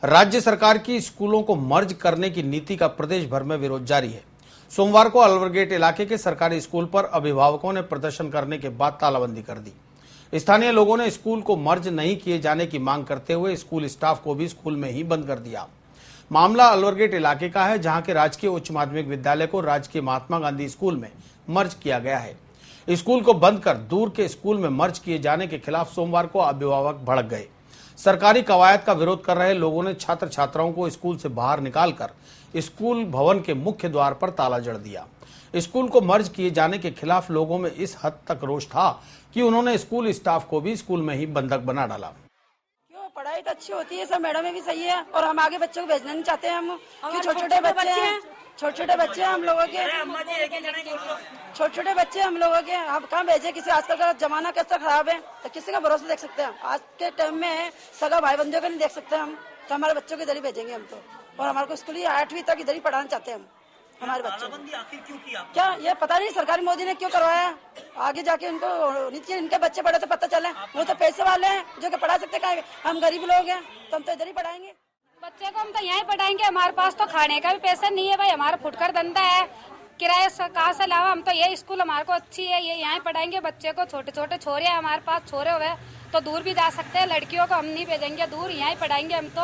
राज्य सरकार की स्कूलों को मर्ज करने की नीति का प्रदेश भर में विरोध जारी है। सोमवार को अलवरगेट इलाके के सरकारी स्कूल पर अभिभावकों ने प्रदर्शन करने के बाद तालाबंदी कर दी। स्थानीय लोगों ने स्कूल को मर्ज नहीं किए जाने की मांग करते हुए स्कूल स्टाफ को भी स्कूल में ही बंद कर दिया। मामला अलवरगेट इलाके का है, जहां के राजकीय उच्च माध्यमिक विद्यालय को राजकीय महात्मा गांधी स्कूल में मर्ज किया गया है। स्कूल को बंद कर दूर के स्कूल में मर्ज किए जाने के खिलाफ सोमवार को अभिभावक भड़क गए। सरकारी कवायद का विरोध कर रहे लोगों ने छात्र छात्राओं को स्कूल से बाहर निकालकर स्कूल भवन के मुख्य द्वार पर ताला जड़ दिया। स्कूल को मर्ज किए जाने के खिलाफ लोगों में इस हद तक रोष था कि उन्होंने स्कूल स्टाफ को भी स्कूल में ही बंधक बना डाला। क्यों, पढ़ाई तो अच्छी होती है, सब मैडम भी सही है और हम आगे बच्चों को भेजना नहीं चाहते हैं। हम छोटे छोटे बच्चे हैं, छोटे बच्चे हम लोगों के, छोटे बच्चे हम लोगों के, हम कहाँ भेजे किसी। आजकल का जमाना कैसा खराब है, तो किसी का भरोसा देख सकते हैं। आज के टाइम में सगा भाई बंधुओं को नहीं देख सकते हम, तो हमारे बच्चों को इधर ही भेजेंगे हम तो। और हमारे को स्कूल 8वीं तक इधर ही पढ़ाना चाहते हैं हम हमारे बच्चों को। क्या ये पता नहीं सरकार मोदी ने क्यों करवाया, आगे जाके उनको नीचे इनके बच्चे पढ़े तो पता चले। वो तो पैसे वाले हैं जो कि पढ़ा सकते हैं, हम गरीब लोग हैं तो हम तो इधर ही पढ़ाएंगे बच्चे को। हम तो यहीं पढ़ाएंगे, हमारे पास तो खाने का भी पैसा नहीं है भाई, हमारा फुटकर धंधा है, किराए कहाँ से लावा। हम तो ये स्कूल हमारे को अच्छी है, ये यहाँ पढ़ाएंगे बच्चे को। छोटे छोटे छोरे हैं हमारे पास, छोरे हुए तो दूर भी जा सकते हैं। लड़कियों को हम नहीं भेजेंगे दूर, यहाँ पढ़ाएंगे हम तो,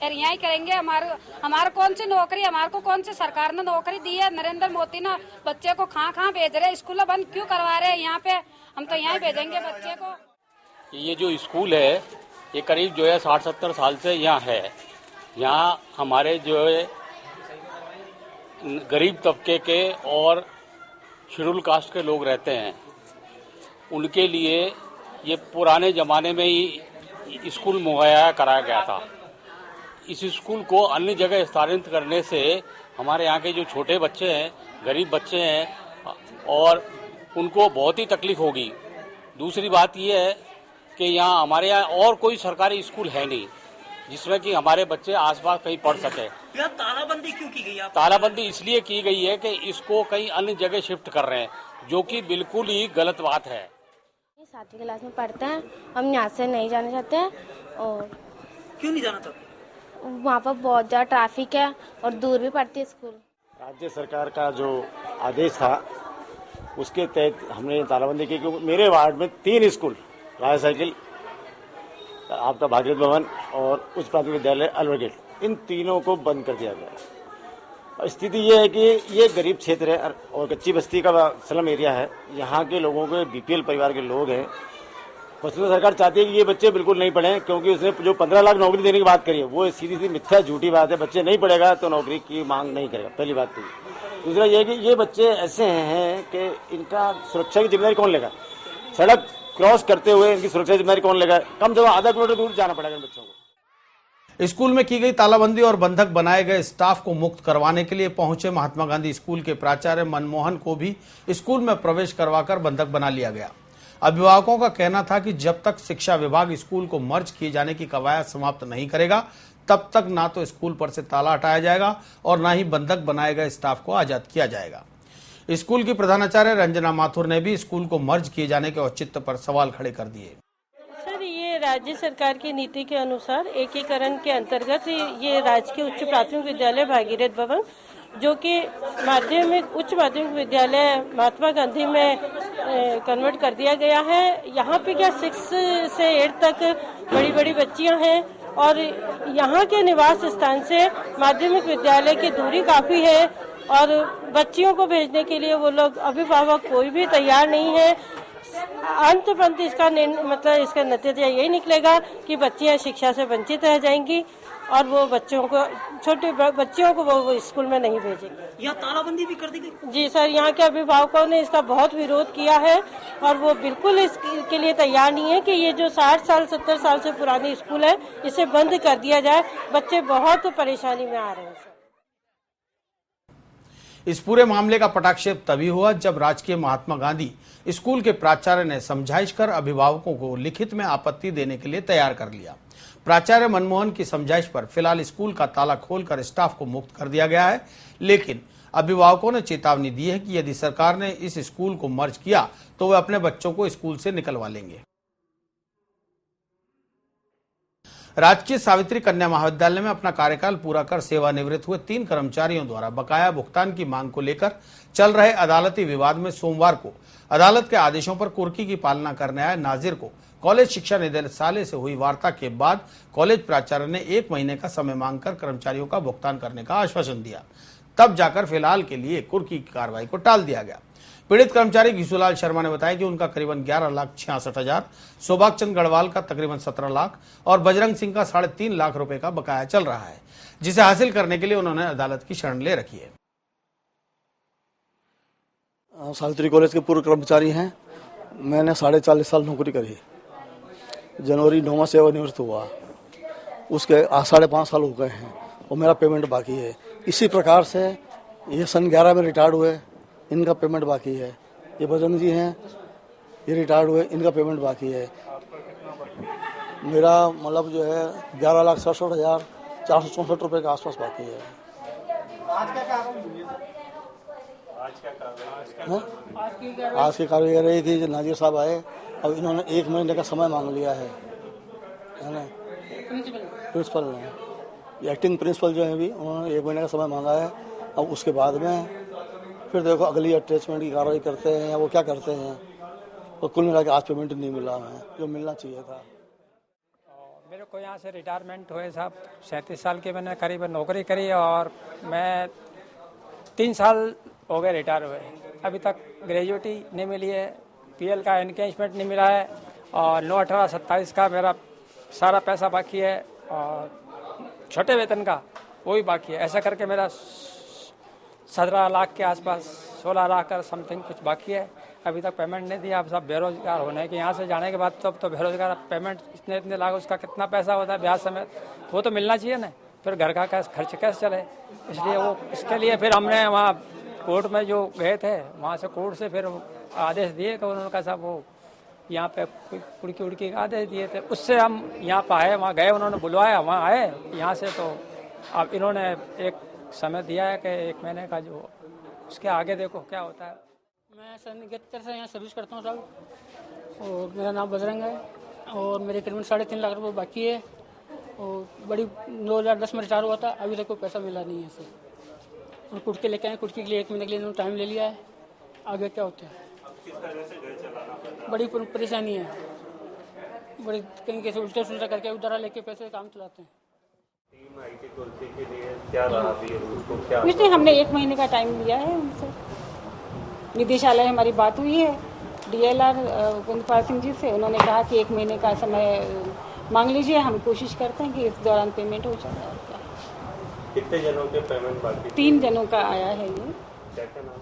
और यहाँ ही करेंगे। हमारे कौन सी नौकरी, हमारे को कौन सी सरकार ने नौकरी दी है? नरेंद्र मोदी ने बच्चे को कहाँ भेज रहे, स्कूल बंद क्यों करवा रहे हैं यहाँ पे? हम तो यहाँ भेजेंगे बच्चे को। ये जो स्कूल है ये करीब जो है 60-70 साल से यहाँ है। यहाँ हमारे जो है गरीब तबके के और शेड्यूल कास्ट के लोग रहते हैं, उनके लिए ये पुराने ज़माने में ही स्कूल मुहैया कराया गया था। इस स्कूल को अन्य जगह स्थानांतरित करने से हमारे यहाँ के जो छोटे बच्चे हैं, गरीब बच्चे हैं, और उनको बहुत ही तकलीफ होगी। दूसरी बात ये है कि यहाँ हमारे यहाँ और कोई सरकारी स्कूल है नहीं जिसमें कि हमारे बच्चे आसपास कहीं पढ़ सके। तालाबंदी क्यों की गई? तालाबंदी इसलिए की गई है कि इसको कहीं अन्य जगह शिफ्ट कर रहे हैं, जो कि बिल्कुल ही गलत बात है। 7वीं क्लास में पढ़ते हैं, हम यहाँ से नहीं जाना चाहते हैं। और क्यों नहीं जाना चाहते? वहाँ पर बहुत ज्यादा ट्रैफिक है और दूर भी पड़ती है स्कूल। राज्य सरकार का जो आदेश था उसके तहत हमने तालाबंदी की। मेरे वार्ड में 3 स्कूल, राय साइकिल, आपका भागीरथ भवन और उच्च प्राथमिक विद्यालय अलवरगेट, इन तीनों को बंद कर दिया गया। स्थिति ये है कि ये गरीब क्षेत्र है और कच्ची बस्ती का स्लम एरिया है। यहाँ के लोगों के बीपीएल परिवार के लोग हैं। वस्तुतः सरकार चाहती है कि ये बच्चे बिल्कुल नहीं पढ़ें, क्योंकि उसने जो 15 लाख नौकरी देने की बात करी है वो सीधी सी मिथ्या झूठी बात है। बच्चे नहीं पढ़ेगा तो नौकरी की मांग नहीं करेगा, पहली बात तो। दूसरा ये कि ये बच्चे ऐसे हैं कि इनका सुरक्षा की जिम्मेदारी कौन लेगा? सड़क क्रॉस करते हुए इनकी सुरक्षा की जिम्मेदारी कौन लेगा? कम से कम आधा किलोमीटर दूर जाना पड़ेगा इन बच्चों को। स्कूल में की गई तालाबंदी और बंधक बनाए गए स्टाफ को मुक्त करवाने के लिए पहुंचे महात्मा गांधी स्कूल के प्राचार्य मनमोहन को भी स्कूल में प्रवेश करवाकर बंधक बना लिया गया। अभिभावकों का कहना था कि जब तक शिक्षा विभाग स्कूल को मर्ज किए जाने की कवायद समाप्त नहीं करेगा, तब तक ना तो स्कूल पर से ताला हटाया जाएगा और ना ही बंधक बनाए गए स्टाफ को आजाद किया जाएगा। स्कूल की प्रधानाचार्य रंजना माथुर ने भी स्कूल को मर्ज किए जाने के औचित्य पर सवाल खड़े कर दिए। सर, ये राज्य सरकार की नीति के अनुसार एकीकरण के अंतर्गत ये राजकीय उच्च प्राथमिक विद्यालय भागीरथ भवन, जो कि उच्च माध्यमिक विद्यालय महात्मा गांधी में कन्वर्ट कर दिया गया है। यहाँ पे क्या 6 से 8 तक बड़ी बड़ी बच्चियाँ हैं और यहाँ के निवास स्थान से माध्यमिक विद्यालय की दूरी काफी है और बच्चियों को भेजने के लिए वो लोग अभिभावक कोई भी तैयार नहीं है। अंत पंत इसका इसका नतीजा यही निकलेगा कि बच्चियां शिक्षा से वंचित रह जाएंगी और वो छोटे बच्चियों को वो स्कूल में नहीं भेजेंगे। यहाँ तालाबंदी भी कर दी गई? जी सर, यहाँ के अभिभावकों ने इसका बहुत विरोध किया है और वो बिल्कुल इसके लिए तैयार नहीं है कि ये जो 60 साल 70 साल से पुरानी स्कूल है इसे बंद कर दिया जाए। बच्चे बहुत परेशानी में आ रहे हैं सर। इस पूरे मामले का पटाक्षेप तभी हुआ जब राजकीय महात्मा गांधी स्कूल के प्राचार्य ने समझाइश कर अभिभावकों को लिखित में आपत्ति देने के लिए तैयार कर लिया। प्राचार्य मनमोहन की समझाइश पर फिलहाल स्कूल का ताला खोलकर स्टाफ को मुक्त कर दिया गया है, लेकिन अभिभावकों ने चेतावनी दी है कि यदि सरकार ने इस स्कूल को मर्ज किया तो वे अपने बच्चों को स्कूल से निकलवा लेंगे। राजकीय सावित्री कन्या महाविद्यालय में अपना कार्यकाल पूरा कर सेवानिवृत्त हुए 3 कर्मचारियों द्वारा बकाया भुगतान की मांग को लेकर चल रहे अदालती विवाद में सोमवार को अदालत के आदेशों पर कुर्की की पालना करने आए नाजिर को कॉलेज शिक्षा निदेशालय से हुई वार्ता के बाद कॉलेज प्राचार्य ने 1 महीने का समय मांगकर कर्मचारियों का भुगतान करने का आश्वासन दिया। तब जाकर फिलहाल के लिए कुर्की की कार्रवाई को टाल दिया गया। पीड़ित कर्मचारी घिसूलाल शर्मा ने बताया कि उनका करीबन 11,66,000, सौभाग चंद गढ़वाल का तकरीबन 17 लाख और बजरंग सिंह का 3.5 लाख रुपए का बकाया चल रहा है, जिसे हासिल करने के लिए उन्होंने अदालत की शरण ले रखी है। सावित्री कॉलेज के पूर्व कर्मचारी हैं। मैंने 40.5 साल नौकरी करी। जनवरी 9 सेवानिवृत्त हुआ, उसके 5.5 साल हो गए हैं और मेरा पेमेंट बाकी है। इसी प्रकार से ये सन 11 में रिटायर्ड हुए, इनका पेमेंट बाकी है। ये बजरंग जी हैं, ये रिटायर्ड हुए, इनका पेमेंट बाकी है। मेरा मतलब जो है 11,67,464 रुपये के आसपास बाकी है। आज की कार्रवाई रही थी जो नाजिर साहब आए, अब इन्होंने 1 महीने का समय मांग लिया है ना, प्रिंसिपल ने, एक्टिंग प्रिंसिपल जो है भी, उन्होंने 1 महीने का समय मांगा है। अब उसके बाद में फिर देखो अगली अटैचमेंट की कार्रवाई करते हैं या वो क्या करते हैं। तो कुल मिला के आज पेमेंट नहीं मिला है जो मिलना चाहिए था। मेरे को यहाँ से रिटायरमेंट हुए साहब, 37 साल की मैंने करीबन नौकरी करी और मैं 3 साल हो गए रिटायर हुए। अभी तक ग्रेजुएटी नहीं मिली है, पीएल का एनकेजमेंट नहीं मिला है और 9/18/27 का मेरा सारा पैसा बाकी है और छोटे वेतन का वो भी बाकी है। ऐसा करके मेरा 17 लाख के आसपास, 16 लाख का समथिंग कुछ बाकी है। अभी तक पेमेंट नहीं दिया। अब सब बेरोजगार होने के यहाँ से जाने के बाद तो बेरोजगार पेमेंट इतने लाख, उसका कितना पैसा होता है ब्याज समेत, वो तो मिलना चाहिए ना। फिर घर का खर्च कैसे चले, इसलिए वो इसके लिए फिर हमने वहाँ कोर्ट में जो गए थे, वहाँ से कोर्ट से फिर आदेश दिए तो उन्होंने कहा साहब वो यहाँ पे कुड़की उड़की का आदेश दिए थे, उससे हम यहाँ पे आए, वहाँ गए, उन्होंने बुलवाया, वहाँ आए यहाँ से। तो अब इन्होंने एक समय दिया है कि 1 महीने का, जो उसके आगे देखो क्या होता है। मैं सन 71 से यहाँ सर्विस करता हूँ साहब, और मेरा नाम बजरंग है और मेरे करीबन 3.5 लाख रुपये बाकी है। और बड़ी 2010 में रिटायर हुआ था, अभी तक कोई पैसा मिला नहीं है सर। और कुटकी लेके आए, कुटकी के लिए 1 महीने के लिए इन्होंने टाइम ले लिया है, आगे क्या होता है। बड़ी परेशानी है, बड़ी कहीं कैसे उल्टा सुलटा करके उधारा लेके पैसे काम चलाते हैं। कुछ नहीं, हमने 1 महीने का टाइम लिया है उनसे, निदेशालय हमारी बात हुई है DLR उपेंद्रपाल सिंह जी से। उन्होंने कहा कि 1 महीने का समय मांग लीजिए, हम कोशिश करते हैं कि इस दौरान पेमेंट हो जाए। कितने जनों के पेमेंट बाकी? 3 जनों का आया है ये। क्या नाम है?